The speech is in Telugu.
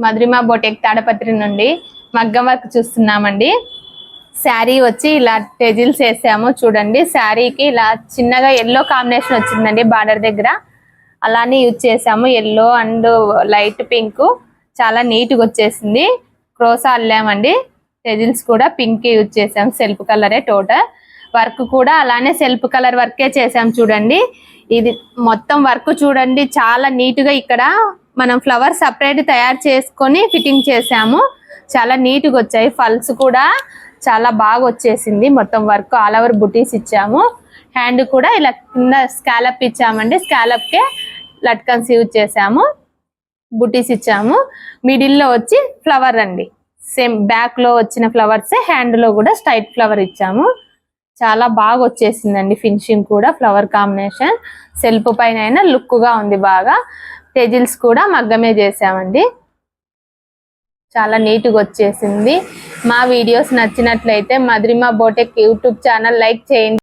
మధురిమ బొటెక్ తాడపత్రి నుండి మగ్గం వర్క్ చూస్తున్నామండి. శారీ వచ్చి ఇలా టెజిల్స్ వేసాము చూడండి. శారీకి ఇలా చిన్నగా ఎల్లో కాంబినేషన్ వచ్చిందండి బార్డర్ దగ్గర, అలానే యూజ్ చేసాము. ఎల్లో అండ్ లైట్ పింక్ చాలా నీట్గా వచ్చేసింది. క్రోసా అల్లామండి. టెజిల్స్ కూడా పింక్ యూజ్ చేసాం, సెల్ఫ్ కలరే. టోటల్ వర్క్ కూడా అలానే సెల్ఫ్ కలర్ వర్కే చేసాం చూడండి. ఇది మొత్తం వర్క్ చూడండి చాలా నీట్గా. ఇక్కడ మనం ఫ్లవర్ సపరేట్ తయారు చేసుకొని ఫిట్టింగ్ చేసాము. చాలా నీట్గా వచ్చాయి. ఫల్స్ కూడా చాలా బాగా వచ్చేసింది. మొత్తం వర్క్ ఆల్ ఓవర్ బుటీస్ ఇచ్చాము. హ్యాండ్ కూడా ఇలా కింద స్కాలప్ ఇచ్చామండి. స్కాలప్కే లట్కన్స్ యూజ్ చేసాము, బుటీస్ ఇచ్చాము. మిడిల్లో వచ్చి ఫ్లవర్ అండి, సేమ్ బ్యాక్ లో వచ్చిన ఫ్లవర్స్. హ్యాండ్ లో కూడా స్ట్రైట్ ఫ్లవర్ ఇచ్చాము. చాలా బాగా వచ్చేసిందండి ఫినిషింగ్ కూడా. ఫ్లవర్ కాంబినేషన్ సెల్ఫ్ పైన అయినా లుక్ గా ఉంది బాగా. టెజిల్స్ కూడా మగ్గమే చేసామండి. చాలా నీట్గా వచ్చేసింది. మా వీడియోస్ నచ్చినట్లయితే మధురిమ బొటెక్ యూట్యూబ్ ఛానల్ లైక్ చేయండి.